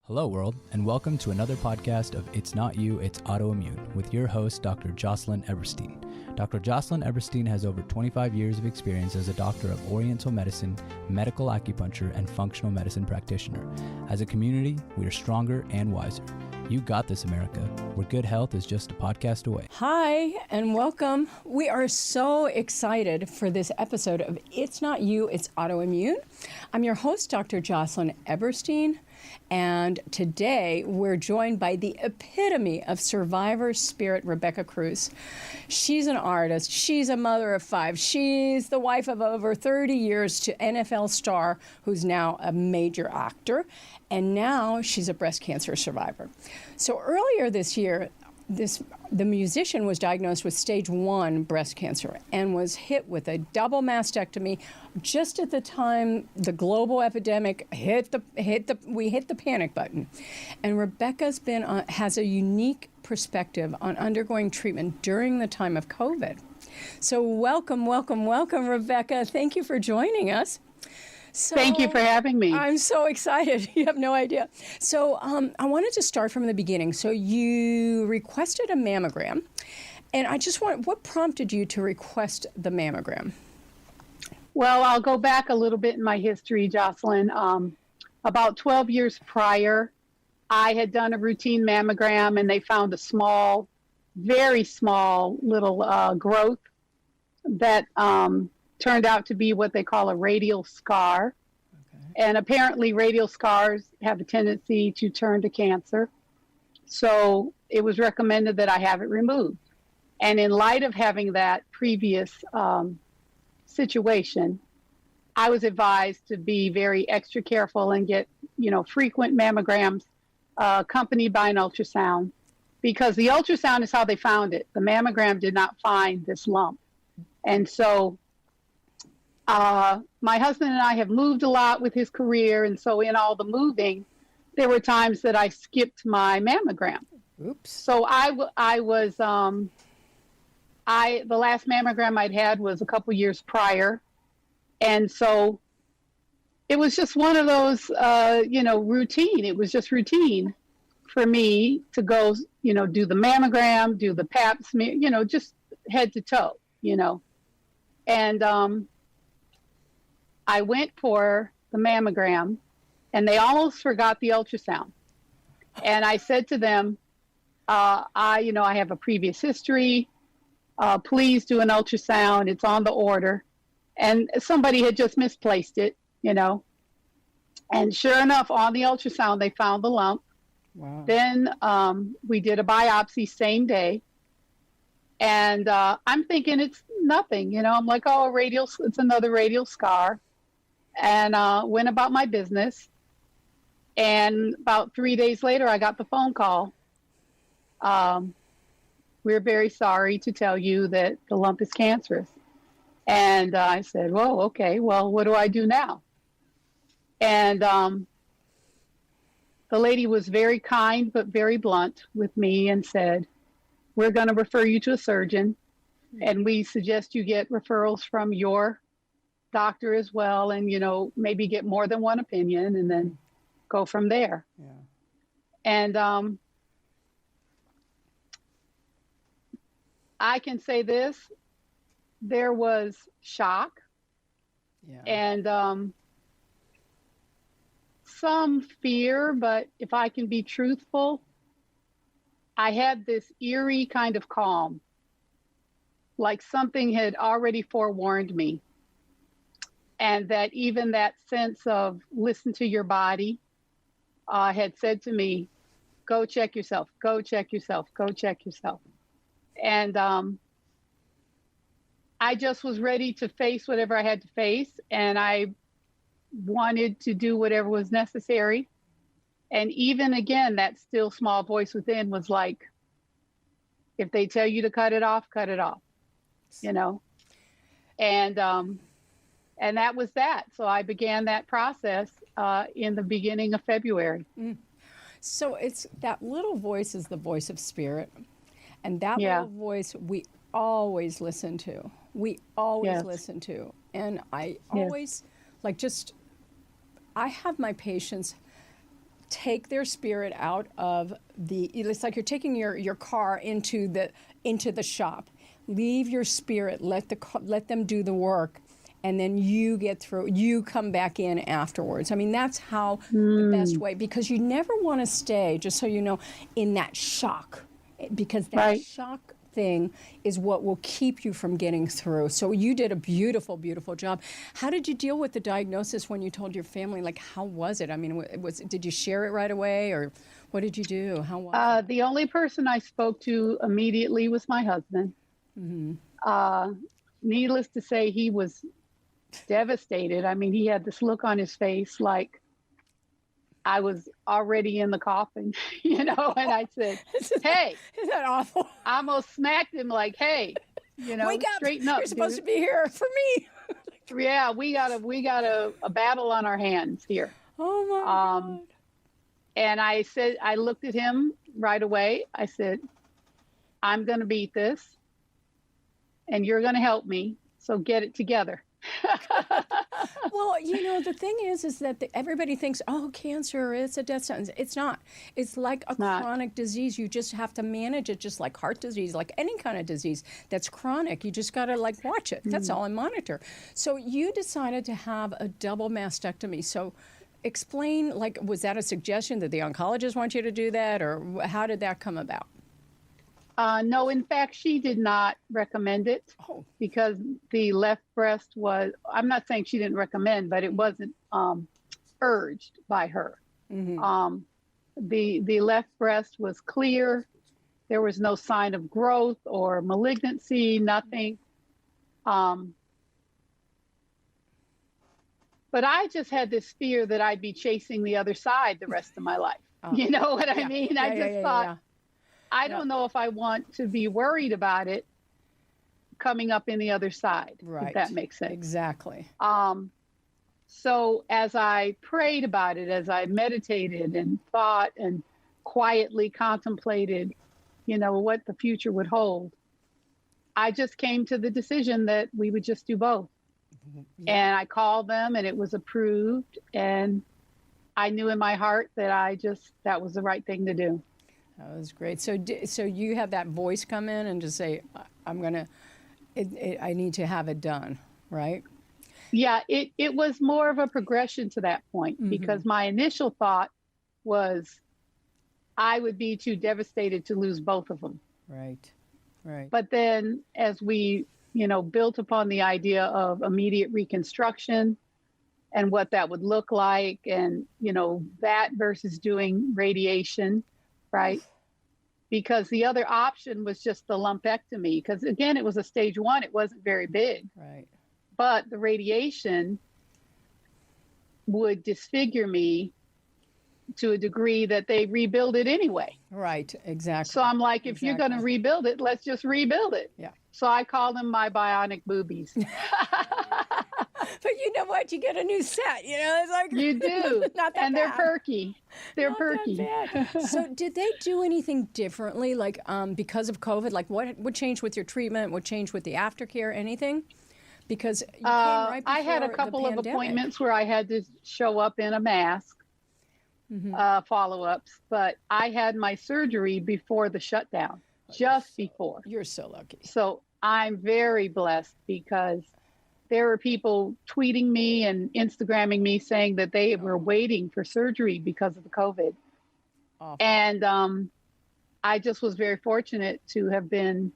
Hello, world, and welcome to another podcast of It's Not You, It's Autoimmune with your host, Dr. Jocelyne Eberstein. Dr. Jocelyne Eberstein has over 25 years of experience as a doctor of Oriental medicine, medical acupuncture, and functional medicine practitioner. As a community, we are stronger and wiser. You got this, America, where good health is just a podcast away. Hi, and welcome. We are so excited for this episode of It's Not You, It's Autoimmune. I'm your host, Dr. Jocelyne Eberstein. And today we're joined by the epitome of survivor spirit, Rebecca Cruz. She's an artist. She's a mother of five. She's the wife of over 30 years to NFL star who's now a major actor. And now she's a breast cancer survivor. So earlier this year, the musician was diagnosed with stage 1 breast cancer and was hit with a double mastectomy just at the time the global epidemic we hit the panic button. And Rebecca's has a unique perspective on undergoing treatment during the time of COVID. So welcome, Rebecca. Thank you for joining us. So, thank you for having me. I'm so excited. You have no idea. So I wanted to start from the beginning. So you requested a mammogram, and what prompted you to request the mammogram? Well, I'll go back a little bit in my history, Jocelyne. About 12 years prior, I had done a routine mammogram, and they found a small, very small little growth that turned out to be what they call a radial scar. Okay. And apparently radial scars have a tendency to turn to cancer. So it was recommended that I have it removed. And in light of having that previous situation, I was advised to be very extra careful and get, frequent mammograms accompanied by an ultrasound, because the ultrasound is how they found it. The mammogram did not find this lump. And so my husband and I have moved a lot with his career, and so in all the moving, there were times that I skipped my mammogram. Oops. So the last mammogram I'd had was a couple years prior, and so it was just one of those, routine. It was just routine for me to go, do the mammogram, do the pap smear, just head to toe, and I went for the mammogram, and they almost forgot the ultrasound. And I said to them, I have a previous history. Please do an ultrasound. It's on the order. And somebody had just misplaced it, And sure enough, on the ultrasound, they found the lump. Wow. Then we did a biopsy same day. And I'm thinking it's nothing, I'm like, it's another radial scar. And went about my business. And about 3 days later, I got the phone call. We're very sorry to tell you that the lump is cancerous. And I said, whoa, okay, well, what do I do now? And the lady was very kind but very blunt with me and said, we're going to refer you to a surgeon. And we suggest you get referrals from your doctor as well, and maybe get more than one opinion and then go from there. Yeah. And I can say this, there was shock. Yeah. And some fear, but if I can be truthful, I had this eerie kind of calm, like something had already forewarned me. And that even that sense of listen to your body had said to me, go check yourself, go check yourself, go check yourself. And I just was ready to face whatever I had to face. And I wanted to do whatever was necessary. And even again, that still small voice within was like, if they tell you to cut it off, And that was that. So I began that process in the beginning of February. So it's that little voice is the voice of spirit. And that little voice we always listen to. We always listen to. And I always, I have my patients take their spirit out of it's like you're taking your car into the shop. Leave your spirit, let them do the work, and then you get through, you come back in afterwards. I mean, that's how the best way, because you never want to stay, just so you know, in that shock, because that shock thing is what will keep you from getting through. So you did a beautiful, beautiful job. How did you deal with the diagnosis when you told your family? Like, how was it? I mean, did you share it right away, or what did you do? How was it? The only person I spoke to immediately was my husband. Needless to say, he was devastated. I mean, he had this look on his face like I was already in the coffin, and I said, hey, isn't that awful? I almost smacked him like, hey, wake up. Straighten up. You're supposed to be here for me. Yeah, we got a battle on our hands here. Oh my God. And I looked at him right away. I said, I'm going to beat this, and you're going to help me. So get it together. Well, the thing is that everybody thinks, oh, cancer, it's a death sentence. It's not. It's like a chronic disease. You just have to manage it, just like heart disease, like any kind of disease that's chronic. You just got to watch it. That's all, and monitor. So you decided to have a double mastectomy. So explain, was that a suggestion that the oncologist want you to do that, or how did that come about? No, in fact, she did not recommend it because the left breast was, I'm not saying she didn't recommend, but it wasn't urged by her. The left breast was clear. There was no sign of growth or malignancy, nothing. But I just had this fear that I'd be chasing the other side the rest of my life. You know what I mean? I just thought, I don't know if I want to be worried about it coming up in the other side, if that makes sense. Exactly. So as I prayed about it, as I meditated and thought and quietly contemplated, what the future would hold, I just came to the decision that we would just do both. And I called them, and it was approved. And I knew in my heart that that was the right thing to do. That was great. So you had that voice come in and just say, I need to have it done, right? Yeah, it was more of a progression to that point, because my initial thought was I would be too devastated to lose both of them. Right. But then as we, built upon the idea of immediate reconstruction and what that would look like, and, that versus doing radiation, right? Because the other option was just the lumpectomy, because again, it was a stage 1. It wasn't very big. Right. But the radiation would disfigure me to a degree that they rebuild it anyway. Right, exactly. So I'm like, if you're going to rebuild it, let's just rebuild it. Yeah. So I call them my bionic boobies. But you know what? You get a new set. It's like you do. Not that and bad. They're perky. They're not perky. That bad. So did they do anything differently, because of COVID? Like what changed with your treatment? What changed with the aftercare? Anything? Because you came right before I had a couple of appointments where I had to show up in a mask, follow-ups, but I had my surgery before the shutdown, before. You're so lucky. So I'm very blessed, because there were people tweeting me and Instagramming me saying that they were waiting for surgery because of the COVID. Awful. And I just was very fortunate to have been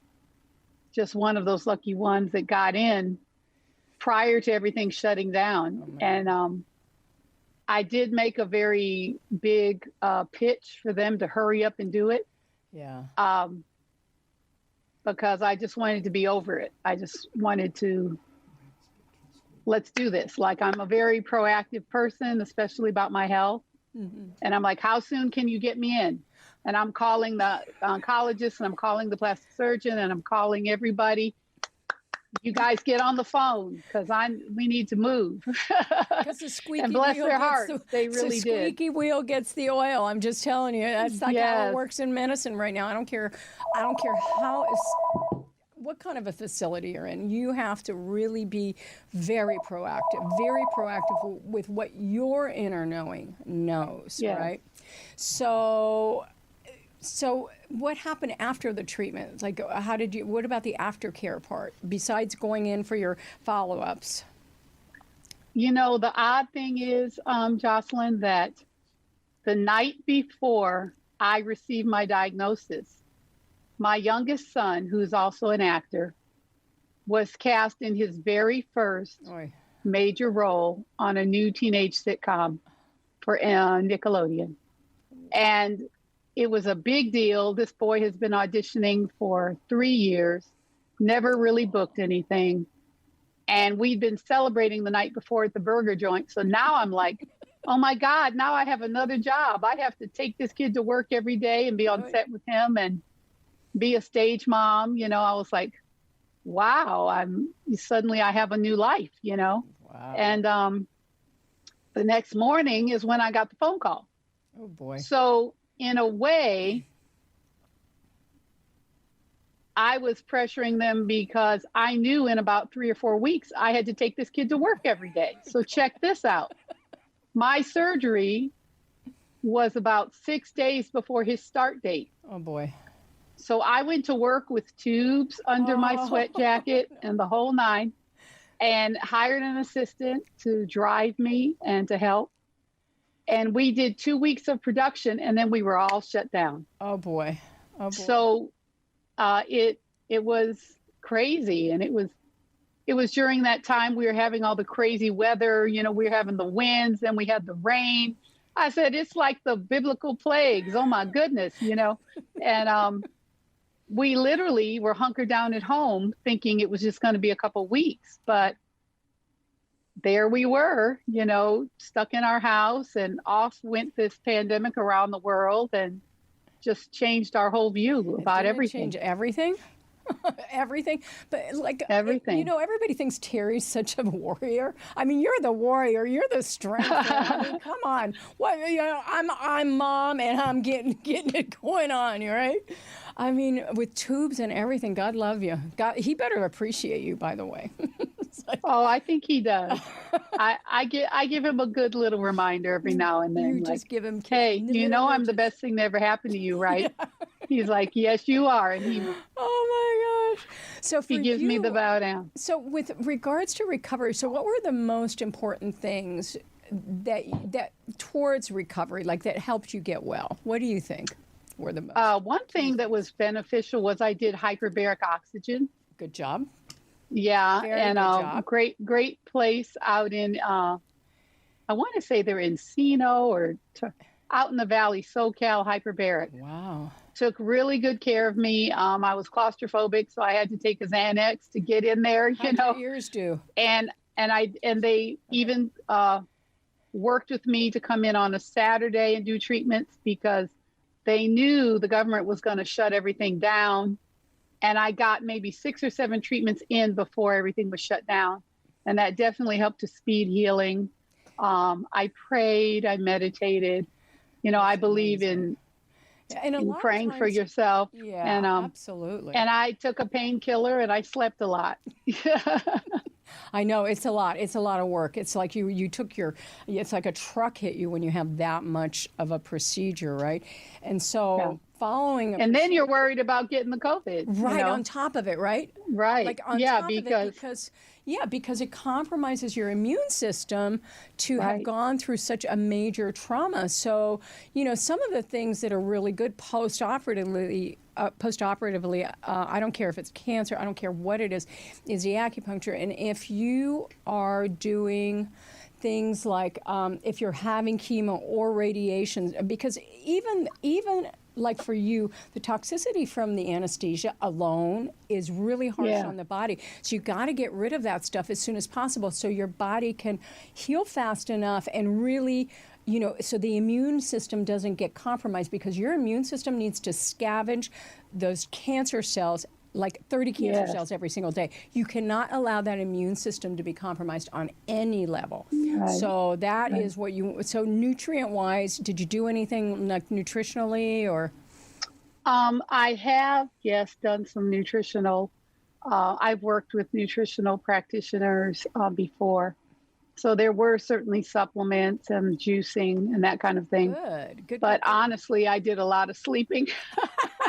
just one of those lucky ones that got in prior to everything shutting down. And I did make a very big pitch for them to hurry up and do it. Yeah. Because I just wanted to be over it. I just wanted to, let's do this. Like, I'm a very proactive person, especially about my health. And I'm like, how soon can you get me in? And I'm calling the oncologist, and I'm calling the plastic surgeon, and I'm calling everybody. You guys get on the phone, because we need to move. Because the squeaky and bless wheel their gets hearts, they really the squeaky wheel gets the oil. I'm just telling you, that's like how it works in medicine right now. I don't care what kind of a facility you're in. You have to really be very proactive with what your inner knowing knows, right? So what happened after the treatment? Like, what about the aftercare part, besides going in for your follow-ups? The odd thing is, Jocelyne, that the night before I received my diagnosis, my youngest son, who's also an actor, was cast in his very first major role on a new teenage sitcom for Nickelodeon. And it was a big deal. This boy has been auditioning for 3 years, never really booked anything. And we'd been celebrating the night before at the burger joint. So now I'm like, oh my God, now I have another job. I have to take this kid to work every day and be on set with him and be a stage mom. I was like, wow, suddenly I have a new life, Wow. And the next morning is when I got the phone call. Oh boy. So in a way, I was pressuring them because I knew in about 3 or 4 weeks, I had to take this kid to work every day. So check this out. My surgery was about 6 days before his start date. Oh boy. So I went to work with tubes under my sweat jacket and the whole nine, and hired an assistant to drive me and to help. And we did 2 weeks of production, and then we were all shut down. Oh boy. Oh boy. So it was crazy, and it was during that time we were having all the crazy weather. We were having the winds, and we had the rain. I said, it's like the biblical plagues. Oh my goodness, And we literally were hunkered down at home, thinking it was just going to be a couple weeks, but there we were, stuck in our house, and off went this pandemic around the world and just changed our whole view about everything. Change everything? Everything. But everything. Everybody thinks Terry's such a warrior. I mean, you're the warrior. You're the strength. I mean, come on. What, I'm mom, and I'm getting it going on, right? I mean, with tubes and everything, God love you. God, he better appreciate you, by the way. Oh, I think he does. I give him a good little reminder every now and then. You just give him. Hey, I'm the best thing that ever happened to you, right? Yeah. He's like, yes, you are, and he. Oh my gosh! So he gives me the bow down. So with regards to recovery, so what were the most important things that towards recovery, like that helped you get well? What do you think were the most? One thing that was beneficial was I did hyperbaric oxygen. Good job. Yeah, Very and good job. great place out in I want to say they're Encino or out in the valley, SoCal hyperbaric. Wow. Took really good care of me. I was claustrophobic, so I had to take a Xanax to get in there. How did your ears do? And they even worked with me to come in on a Saturday and do treatments because they knew the government was going to shut everything down. And I got maybe 6 or 7 treatments in before everything was shut down. And that definitely helped to speed healing. I prayed, I meditated. I believe in praying for yourself. Yeah, and, absolutely. And I took a painkiller and I slept a lot. I know it's a lot. It's a lot of work. It's like you took it's like a truck hit you when you have that much of a procedure, right? And so following and then you're worried about getting the COVID. Right, on top of it, right? Right. Like on top of it, because it compromises your immune system to have gone through such a major trauma. So, some of the things that are really good post-operatively, I don't care if it's cancer, I don't care what it is the acupuncture. And if you are doing things like if you're having chemo or radiation, because even like for you, the toxicity from the anesthesia alone is really harsh on the body. So you got to get rid of that stuff as soon as possible so your body can heal fast enough and really, so the immune system doesn't get compromised, because your immune system needs to scavenge those cancer cells, like 30 cancer cells every single day. You cannot allow that immune system to be compromised on any level. Right. So that is what so nutrient-wise, did you do anything like nutritionally or? I have, done some nutritional. I've worked with nutritional practitioners before. So there were certainly supplements and juicing and that kind of thing. Good. But honestly, I did a lot of sleeping.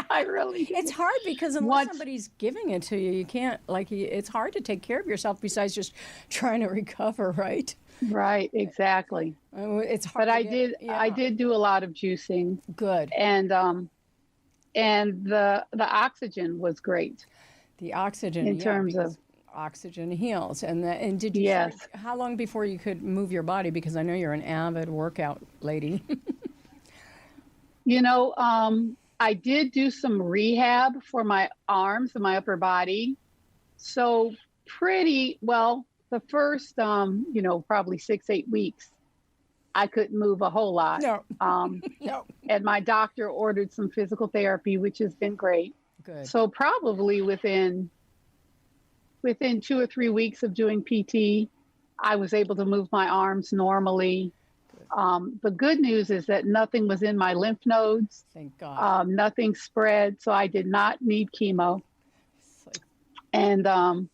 I really did. It's hard because unless somebody's giving it to you, you can't, it's hard to take care of yourself besides just trying to recover, right? Right, exactly. It's hard. But I did do a lot of juicing. Good. And the oxygen was great. The oxygen, in terms of oxygen heals. And did you? Yes. How long before you could move your body? Because I know you're an avid workout lady. I did do some rehab for my arms and my upper body. So pretty well, the first, probably 6-8 weeks, I couldn't move a whole lot. No. No. And my doctor ordered some physical therapy, which has been great. Good. So probably within 2 or 3 weeks of doing PT, I was able to move my arms normally. The good news is that nothing was in my lymph nodes. Thank God. Nothing spread, so I did not need chemo. And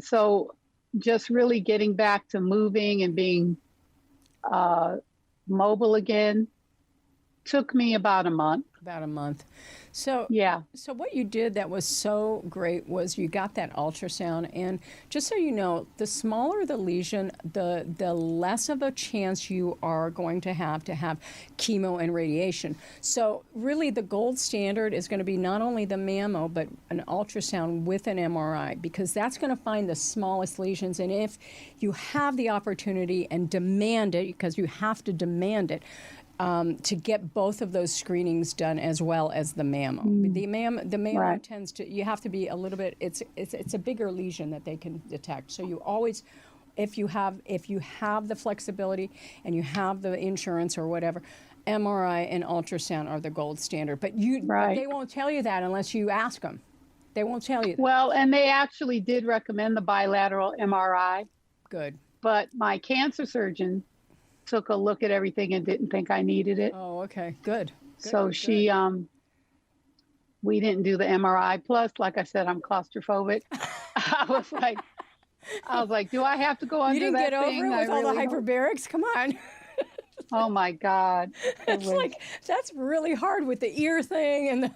so just really getting back to moving and being mobile again took me about a month. So yeah. So what you did that was so great was you got that ultrasound, and just so you know, the smaller the lesion, the less of a chance you are going to have chemo and radiation. So really the gold standard is going to be not only the mammo, but an ultrasound with an MRI, because that's going to find the smallest lesions. And if you have the opportunity and demand it, because you have to demand it, to get both of those screenings done as well as the mammo. The mammo right. tends to, you have to be a little bit, it's a bigger lesion that they can detect. So you always, if you have the flexibility and you have the insurance or whatever, MRI and ultrasound are the gold standard. But they won't tell you that unless you ask them. They won't tell you that. Well, and they actually did recommend the bilateral MRI. Good. But my cancer surgeon took a look at everything and didn't think I needed it. Oh, okay. Good. So she, we didn't do the MRI. Plus, like I said, I'm claustrophobic. I was like, do I have to go under that thing? You didn't get over it with all the hyperbarics? Come on. Oh my God. It's like, that's really hard with the ear thing and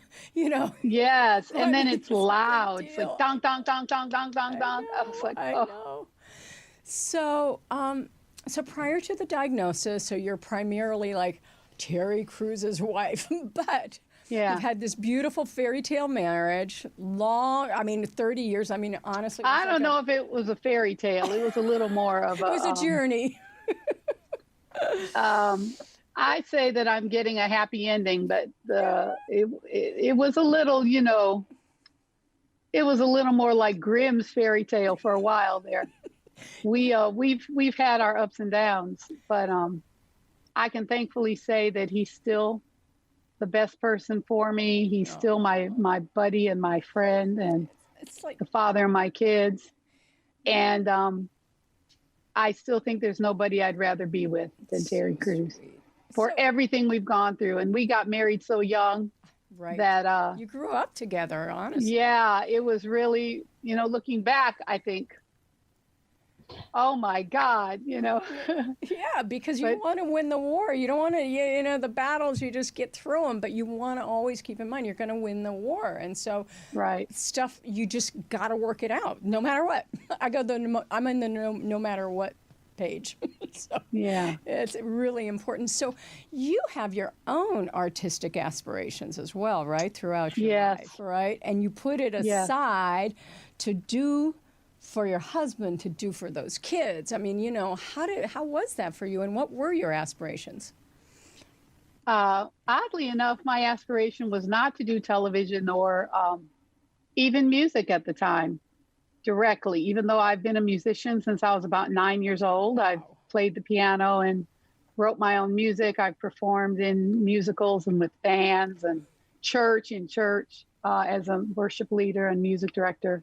Yes. And then it's loud. It's like dong, dong, dong, dong, dong, dong, dong. I was like, I know. So prior to the diagnosis, so you're primarily like Terry Cruz's wife, but you've had this beautiful fairy tale marriage, 30 years. I mean, honestly. I don't know if it was a fairy tale. It was a little more of it was a journey. I say that I'm getting a happy ending, but it was a little, it was a little more like Grimm's fairy tale for a while there. We've had our ups and downs, but I can thankfully say that he's still the best person for me. He's still my buddy and my friend, and it's like the father of my kids. And I still think there's nobody I'd rather be with than Terry Crews for everything we've gone through. And we got married so young. Right. That you grew up together, honestly. Yeah, it was really, looking back, I think, oh my God, Yeah, because you want to win the war. You don't want to, the battles, you just get through them, but you want to always keep in mind you're going to win the war. And so stuff, you just got to work it out no matter what. I'm in the no matter what page. So yeah, it's really important. So you have your own artistic aspirations as well, right? Throughout your life, right? And you put it aside to do for your husband, to do for those kids. I mean, how was that for you, and what were your aspirations? Oddly enough, my aspiration was not to do television or even music at the time directly, even though I've been a musician since I was about 9 years old. I've played the piano and wrote my own music. I've performed in musicals and with bands and church as a worship leader and music director.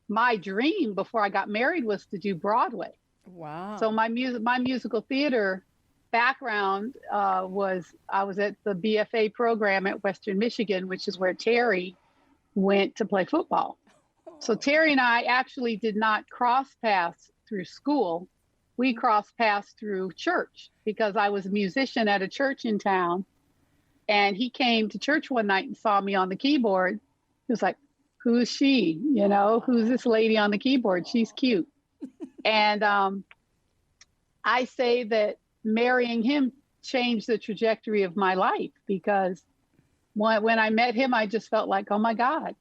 My dream before I got married was to do Broadway. Wow. So my musical theater background was I was at the BFA program at Western Michigan, which is where Terry went to play football. So Terry and I actually did not cross paths through school, we crossed paths through church because I was a musician at a church in town. And he came to church one night and saw me on the keyboard. He was like, who's she? You know, who's this lady on the keyboard? She's cute. And I say that marrying him changed the trajectory of my life, because when I met him, I just felt like, oh my God,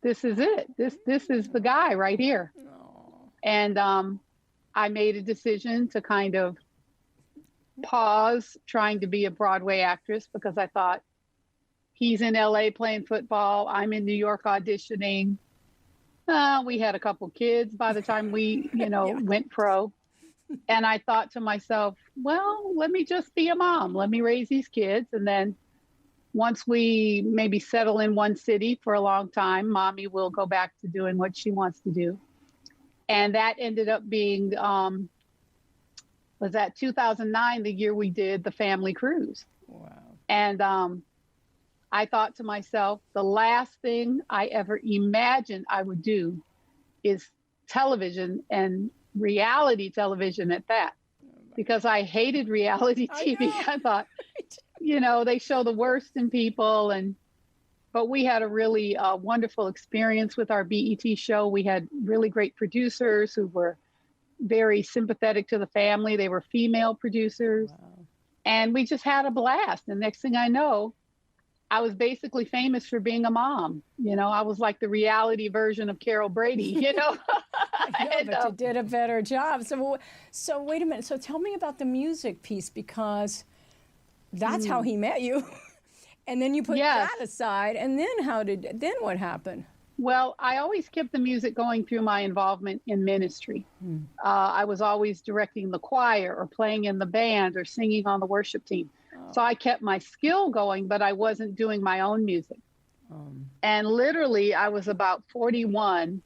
this is it. This is the guy right here. And I made a decision to kind of pause trying to be a Broadway actress, because I thought, he's in LA playing football, I'm in New York auditioning. We had a couple kids by the time we, went pro. And I thought to myself, well, let me just be a mom. Let me raise these kids. And then once we maybe settle in one city for a long time, mommy will go back to doing what she wants to do. And that ended up being, was that 2009, the year we did the family cruise. Wow. And I thought to myself, the last thing I ever imagined I would do is television, and reality television at that, because I hated reality TV. I thought, they show the worst in people. But we had a really wonderful experience with our BET show. We had really great producers who were very sympathetic to the family. They were female producers. Wow. And we just had a blast. And next thing I know, I was basically famous for being a mom. I was like the reality version of Carol Brady, But you did a better job. So wait a minute. So tell me about the music piece, because that's how he met you. And then you put that aside. And then what happened? Well, I always kept the music going through my involvement in ministry. I was always directing the choir or playing in the band or singing on the worship team. So I kept my skill going, but I wasn't doing my own music. And literally, I was about 41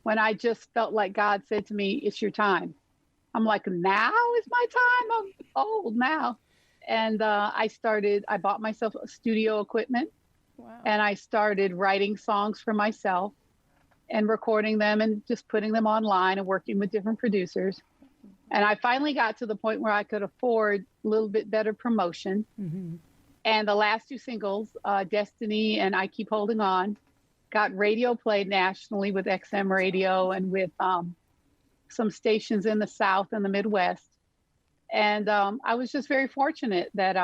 when I just felt like God said to me, it's your time. I'm like, now is my time? I'm old now. And I bought myself studio equipment. Wow. And I started writing songs for myself and recording them and just putting them online and working with different producers. And I finally got to the point where I could afford a little bit better promotion. Mm-hmm. And the last two singles, Destiny and I Keep Holding On, got radio played nationally with XM radio and with some stations in the South and the Midwest. And I was just very fortunate that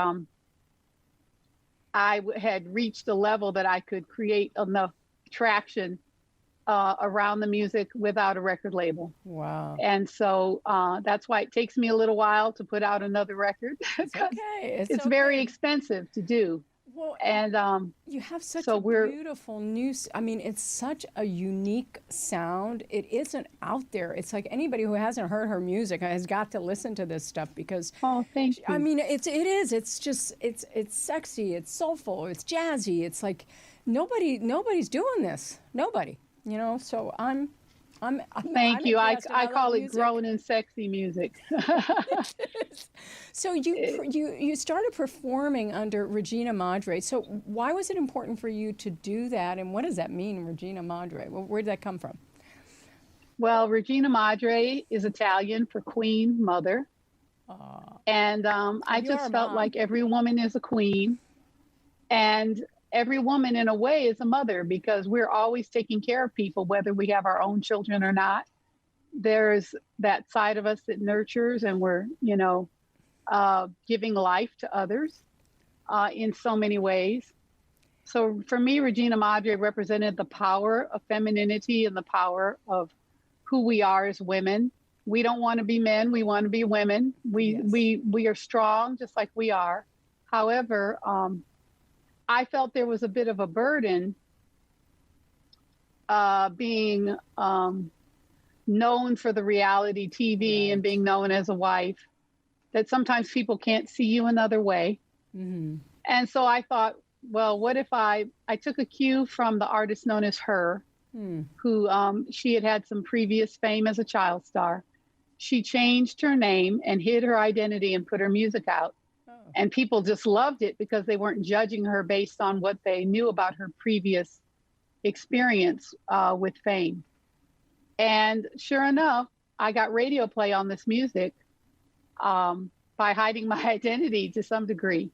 I had reached a level that I could create enough traction around the music without a record label. Wow. And so that's why it takes me a little while to put out another record. It's okay. It's very expensive to do. Well, and you have such a beautiful it's such a unique sound. It isn't out there. It's like anybody who hasn't heard her music has got to listen to this stuff, because thank you. It's sexy, it's soulful, it's jazzy. It's like nobody's doing this. Nobody. So I'm Thank you. I call it grown and sexy music. So you started performing under Regina Madre. So why was it important for you to do that? And what does that mean, Regina Madre? Where did that come from? Well, Regina Madre is Italian for queen, mother. And I just felt like every woman is a queen. And every woman in a way is a mother, because we're always taking care of people, whether we have our own children or not. There's that side of us that nurtures, and we're, giving life to others in so many ways. So for me, Regina Madre represented the power of femininity and the power of who we are as women. We don't want to be men. We want to be women. We are strong, just like we are. However, I felt there was a bit of a burden being known for the reality TV and being known as a wife, that sometimes people can't see you another way. Mm-hmm. And so I thought, well, what if I took a cue from the artist known as Her, who she had some previous fame as a child star. She changed her name and hid her identity and put her music out. And people just loved it because they weren't judging her based on what they knew about her previous experience with fame. And sure enough, I got radio play on this music by hiding my identity to some degree.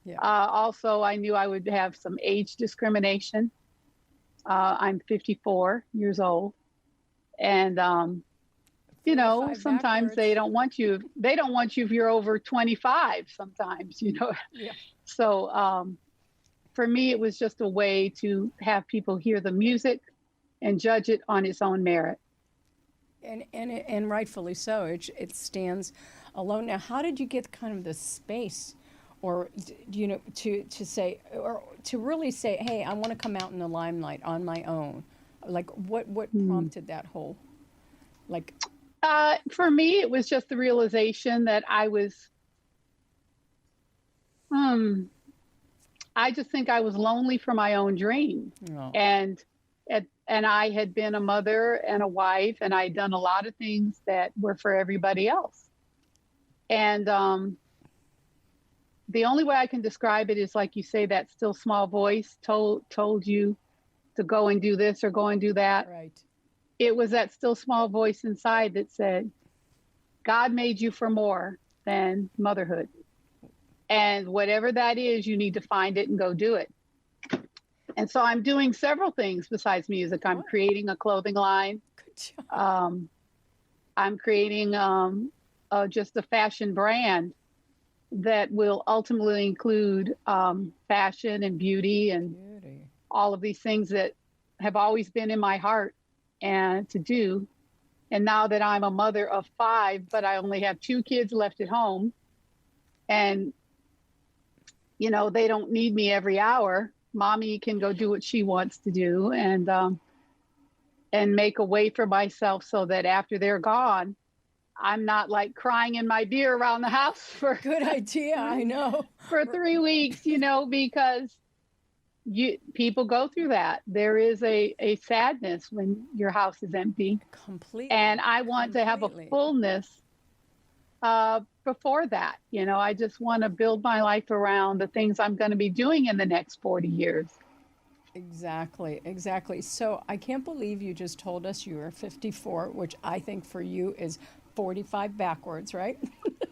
Yeah. Also, I knew I would have some age discrimination. I'm 54 years old. And, you know, 45 sometimes backwards. they don't want you. They don't want you if you're over 25 sometimes, you know. Yeah. So for me, it was just a way to have people hear the music and judge it on its own merit. And rightfully so. It stands alone. Now, how did you get kind of the space, or you know, to say, or to really say, hey, I want to come out in the limelight on my own? Like, what prompted that whole, like? For me, it was just the realization that I was, I just think I was lonely for my own dream. Oh. And I had been a mother and a wife, and I had done a lot of things that were for everybody else. And the only way I can describe it is, like you say, that still small voice told you to go and do this or go and do that. Right. It was that still small voice inside that said, God made you for more than motherhood. And whatever that is, you need to find it and go do it. And so I'm doing several things besides music. I'm creating a clothing line. Good job. I'm creating just a fashion brand that will ultimately include fashion and beauty and all of these things that have always been in my heart and to do. And now that I'm a mother of 5, but I only have 2 kids left at home, and you know, they don't need me every hour. Mommy can go do what she wants to do and make a way for myself so that after they're gone, I'm not like crying in my beer around the house for Good idea. I know. for 3 weeks, you know, because people go through that. There is a sadness when your house is empty. Completely. And I want to have a fullness before that. You know, I just want to build my life around the things I'm going to be doing in the next 40 years. Exactly. So I can't believe you just told us you were 54, which I think for you is 45 backwards, right?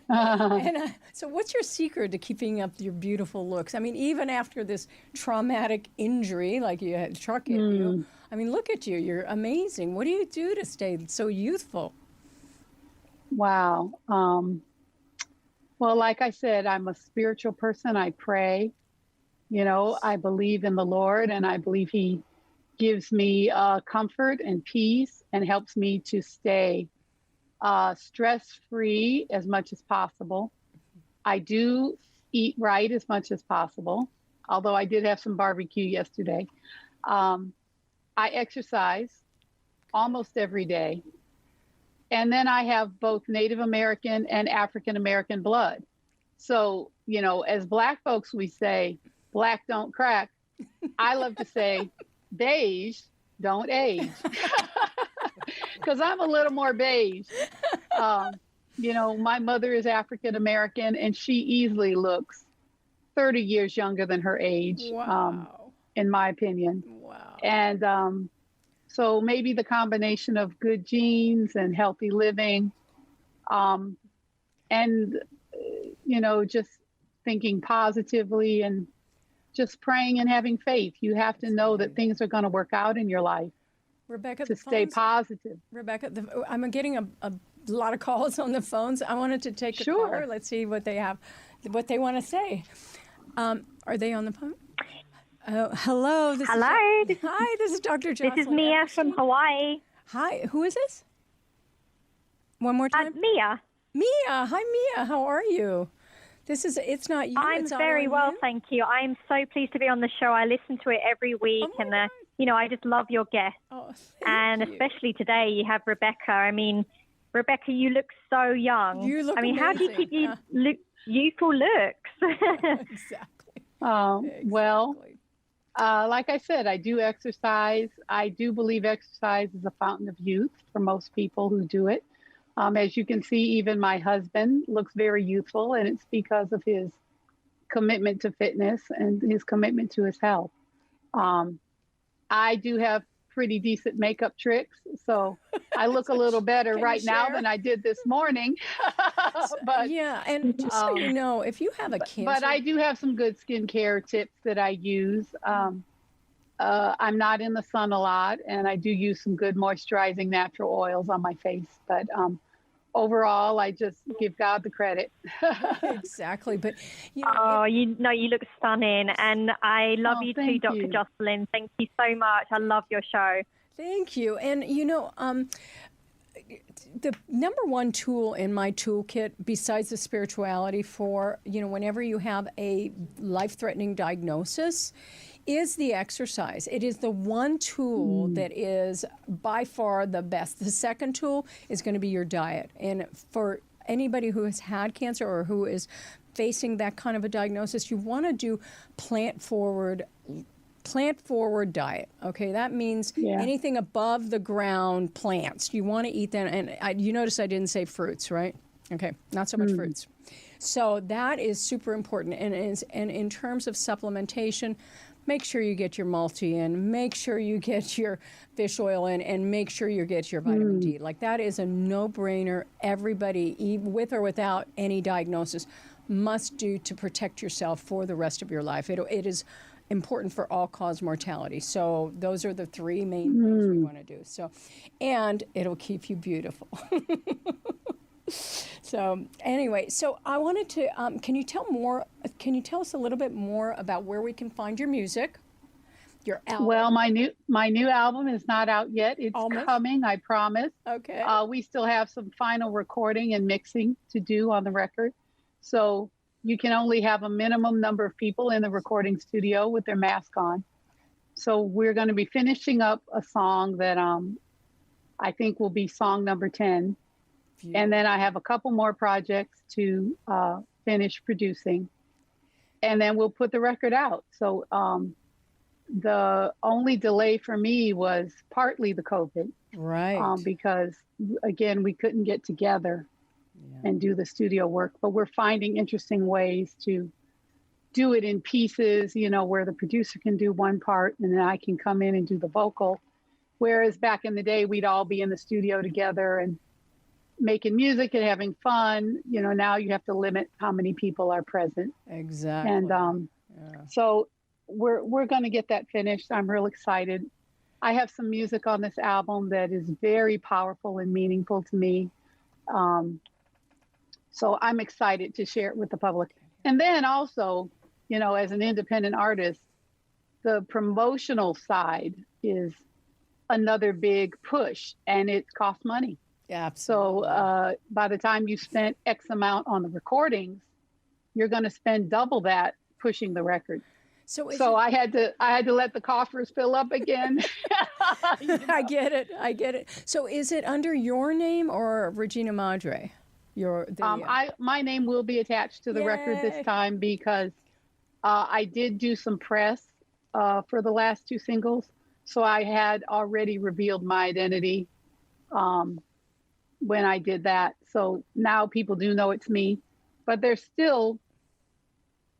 And so what's your secret to keeping up your beautiful looks? I mean, even after this traumatic injury, like you had a truck hit you, I mean, look at you. You're amazing. What do you do to stay so youthful? Wow. Well, like I said, I'm a spiritual person. I pray. You know, I believe in the Lord, and I believe He gives me comfort and peace and helps me to stay stress-free as much as possible. I do eat right as much as possible, although I did have some barbecue yesterday. I exercise almost every day. And then I have both Native American and African American blood. So, you know, as Black folks, we say, black don't crack. I love to say, beige don't age. Because I'm a little more beige. You know, my mother is African American, and she easily looks 30 years younger than her age, in my opinion. Wow. And so maybe the combination of good genes and healthy living, and, you know, just thinking positively and just praying and having faith. You have to know that things are going to work out in your life. Rebecca, to stay positive. Rebecca, I'm getting a lot of calls on the phones. I wanted to take a caller. Let's see what they have, what they want to say. Are they on the phone? Hello. Hello. Hi, this is Dr. Jocelyne. This is Mia from Hawaii. Hi, who is this? One more time. Mia. Mia. Hi, Mia. How are you? This is It's Not You. I'm very well, thank you. I'm so pleased to be on the show. I listen to it every week, and you know, I just love your guests. Oh, and you. Especially today, you have Rebecca. I mean, Rebecca, you look so young. You look amazing. How do you keep your youthful looks? Exactly. Well, like I said, I do exercise. I do believe exercise is a fountain of youth for most people who do it. As you can see, even my husband looks very youthful, and it's because of his commitment to fitness and his commitment to his health. I do have pretty decent makeup tricks. So I look a little better right now than I did this morning. But yeah, and just so you know, if you have a cancer, but I do have some good skincare tips that I use. I'm not in the sun a lot, and I do use some good moisturizing natural oils on my face. But overall, I just give God the credit. Exactly. But you look stunning, and I love you too, Dr. Jocelyne. Thank you so much. I love your show. Thank you. And the number one tool in my toolkit, besides the spirituality for, whenever you have a life-threatening diagnosis, is the exercise. It is the one tool that is by far the best. The second tool is going to be your diet. And for anybody who has had cancer or who is facing that kind of a diagnosis, you want to do plant-forward diet. Okay, that means anything above the ground plants. You want to eat that. And you notice I didn't say fruits, right? Okay, not so much fruits. So that is super important. And in terms of supplementation, make sure you get your multi in, make sure you get your fish oil in, and make sure you get your vitamin D. Like, that is a no-brainer. Everybody, with or without any diagnosis, must do to protect yourself for the rest of your life. It is important for all-cause mortality. So those are the three main things we want to do. So, and it'll keep you beautiful. So anyway, so I wanted to, can you tell us a little bit more about where we can find your music, your album? Well, my new album is not out yet. It's coming, I promise. Okay. We still have some final recording and mixing to do on the record. So you can only have a minimum number of people in the recording studio with their mask on. So we're going to be finishing up a song that I think will be song number 10. And then I have a couple more projects to finish producing. And then we'll put the record out. So the only delay for me was partly the COVID. Right. Because, again, we couldn't get together and do the studio work. But we're finding interesting ways to do it in pieces, where the producer can do one part and then I can come in and do the vocal. Whereas back in the day, we'd all be in the studio together and making music and having fun. Now you have to limit how many people are present. Exactly. And so we're going to get that finished. I'm real excited. I have some music on this album that is very powerful and meaningful to me. So I'm excited to share it with the public. And then also, as an independent artist, the promotional side is another big push, and it costs money. Yeah. So by the time you spent X amount on the recordings, you're going to spend double that pushing the record. So I had to let the coffers fill up again. I get it. So is it under your name or Regina Madre? My name will be attached to the record this time because I did do some press for the last two singles. So I had already revealed my identity when I did that. So now people do know it's me, but there's still,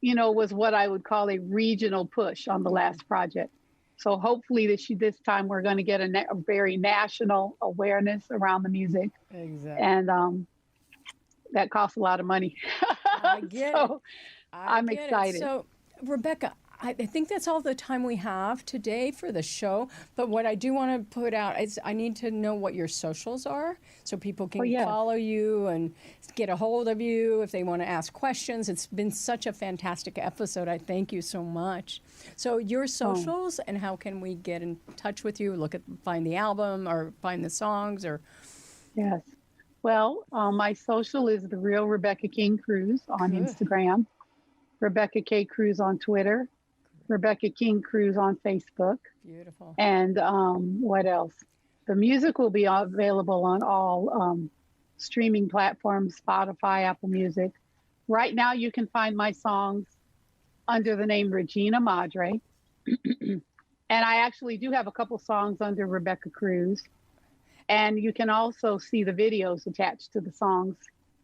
was what I would call a regional push on the last project. So hopefully this time we're going to get a very national awareness around the music. Exactly. And that costs a lot of money. I get it. I'm excited. So Rebecca, I think that's all the time we have today for the show. But what I do want to put out is I need to know what your socials are so people can follow you and get a hold of you if they want to ask questions. It's been such a fantastic episode. I thank you so much. So your socials and how can we get in touch with you, find the album or find the songs or... Yes. Well, my social is The Real Rebecca King Cruz on Instagram, Rebecca K. Cruz on Twitter, Rebecca King Cruz on Facebook. Beautiful. And what else? The music will be available on all streaming platforms, Spotify, Apple Music. Right now, you can find my songs under the name Regina Madre. And I actually do have a couple songs under Rebecca Cruz. And you can also see the videos attached to the songs.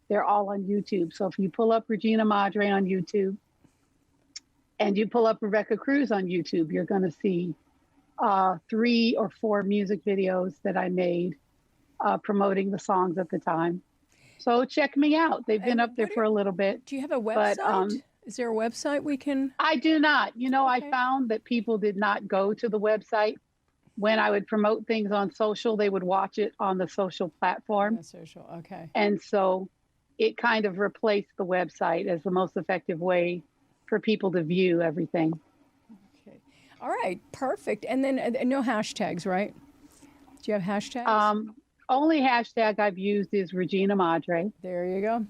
They're all on YouTube. So if you pull up Regina Madre on YouTube and you pull up Rebecca Cruz on YouTube, you're going to see 3 or 4 music videos that I made promoting the songs at the time. So check me out. They've been up there for a little bit. Do you have a website? But, is there a website we can? I do not. You know, Okay. I found that people did not go to the website. When I would promote things on social, they would watch it on the social platform. Social. Okay. And so it kind of replaced the website as the most effective way for people to view everything. Okay. All right. Perfect. And then no hashtags, right? Do you have hashtags? Only hashtag I've used is Regina Madre. There you go.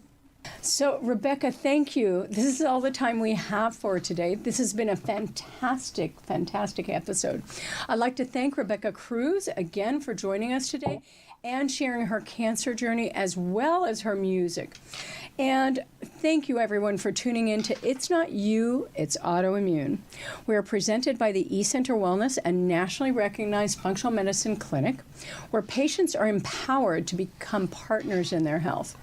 So, Rebecca, thank you. This is all the time we have for today. This has been a fantastic, fantastic episode. I'd like to thank Rebecca Cruz again for joining us today and sharing her cancer journey as well as her music. And thank you, everyone, for tuning in to It's Not You, It's Autoimmune. We are presented by the eCenter Wellness, a nationally recognized functional medicine clinic where patients are empowered to become partners in their health.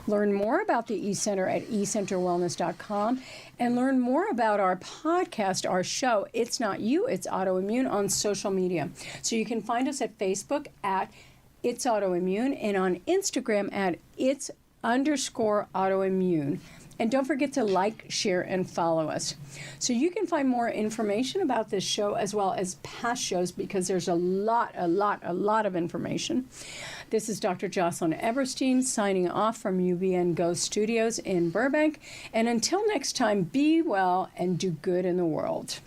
Learn more about the eCenter at ecenterwellness.com and learn more about our podcast, our show, It's Not You, It's Autoimmune, on social media. So you can find us at Facebook at It's Autoimmune and on Instagram at It's_autoimmune. And don't forget to like, share, and follow us. So you can find more information about this show as well as past shows because there's a lot of information. This is Dr. Jocelyne Eberstein signing off from UBN Go Studios in Burbank. And until next time, be well and do good in the world.